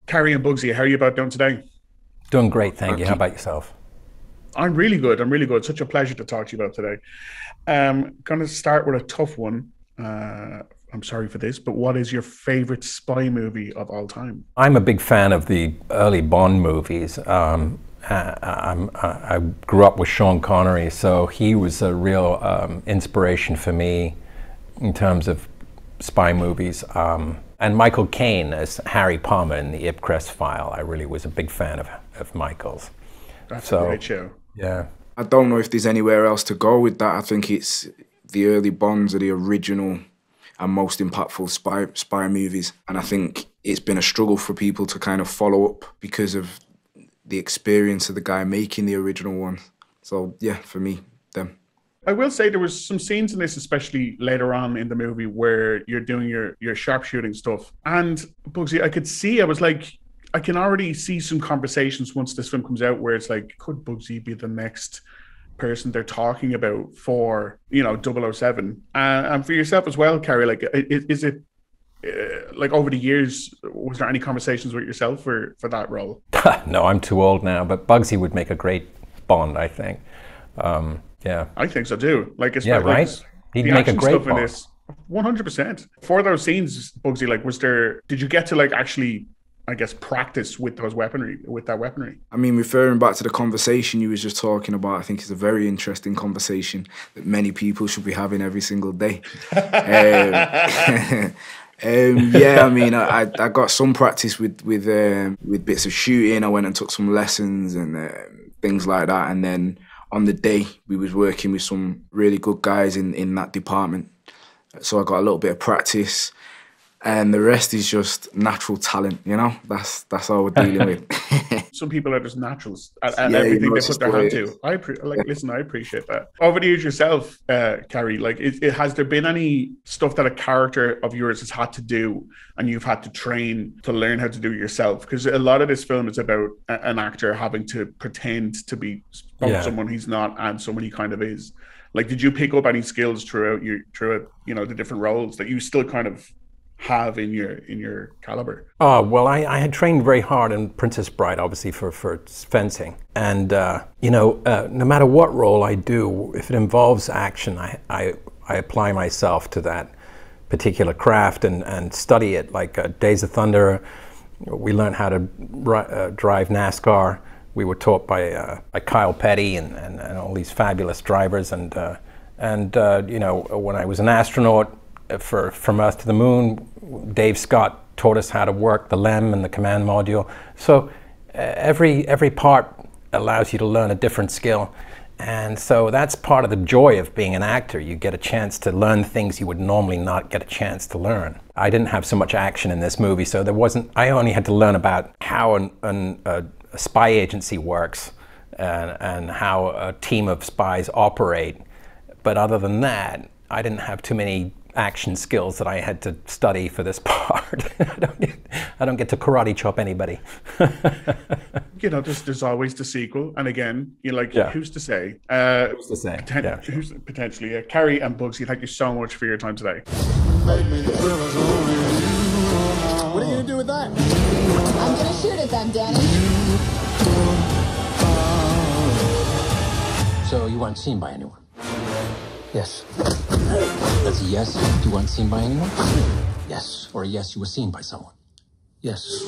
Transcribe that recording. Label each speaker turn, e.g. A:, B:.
A: Carrie and Bugzy, how are you about doing today?
B: Doing great, thank you. How about yourself?
A: I'm really good. I'm really good. Such a pleasure to talk to you about today. Going to start with a tough one. I'm sorry for this, but what is your favorite spy movie of all time?
B: I'm a big fan of the early Bond movies. I grew up with Sean Connery, so he was a real inspiration for me in terms of spy movies. And Michael Caine as Harry Palmer in the Ipcress File. I really was a big fan of Michael's.
A: That's a
B: So,
A: great show.
B: yeah.
C: I don't know if there's anywhere else to go with that. I think it's the early Bonds are the original and most impactful spy movies. And I think it's been a struggle for people to kind of follow up because of the experience of the guy making the original one. So yeah, for me, them.
A: I will say there was some scenes in this, especially later on in the movie, where you're doing your sharpshooting stuff. And Bugsy, I could see, I was like, I can already see some conversations once this film comes out where it's like, could Bugsy be the next person they're talking about for, Double O Seven? And for yourself as well, Carrie, like, is it like over the years, was there any conversations with yourself for that role?
B: No, I'm too old now, but Bugsy would make a great Bond, I think. Yeah.
A: I think so too. Like,
B: Yeah,
A: especially like
B: right? He'd
A: the
B: make a
A: action
B: great
A: stuff in
B: Bond.
A: this, 100%. For those scenes, Bugsy, like, did you get to like actually, I guess, practice with that weaponry?
C: I mean, referring back to the conversation you was just talking about, I think it's a very interesting conversation that many people should be having every single day. Yeah, I mean, I got some practice with bits of shooting. I went and took some lessons and things like that. And then on the day, we was working with some really good guys in that department. So I got a little bit of practice. And the rest is just natural talent, That's all we're dealing with.
A: Some people are just naturals at
C: Yeah,
A: everything they
C: it's
A: put
C: just
A: their
C: the way
A: hand
C: it is.
A: to. Listen, I appreciate that. Over to you yourself, Carrie. Like, has there been any stuff that a character of yours has had to do and you've had to train to learn how to do it yourself? Because a lot of this film is about an actor having to pretend to be both
B: Yeah.
A: someone he's not and someone he kind of is. Like, did you pick up any skills throughout the different roles that you still kind of have in your caliber?
B: Oh, well, I had trained very hard in Princess Bride, obviously, for fencing. And, no matter what role I do, if it involves action, I apply myself to that particular craft and study it. Like Days of Thunder, we learned how to drive NASCAR. We were taught by Kyle Petty and all these fabulous drivers. And when I was an astronaut, from Earth to the Moon, Dave Scott taught us how to work the LEM and the command module. So every part allows you to learn a different skill. And so that's part of the joy of being an actor. You get a chance to learn things you would normally not get a chance to learn. I didn't have so much action in this movie, so I only had to learn about how a spy agency works and how a team of spies operate. But other than that, I didn't have too many action skills that I had to study for this part. I don't get to karate chop anybody.
A: There's always the sequel, and again,
B: Yeah.
A: who's to say?
B: Who's to say? Yeah, sure.
A: Who's potentially? Carrie and Bugsy, thank you so much for your time today.
D: What are you gonna do with that?
E: I'm gonna shoot at them, Danny.
F: So you weren't seen by anyone? Yes. That's a yes. You weren't seen by anyone? Yes. Or a yes, you were seen by someone? Yes.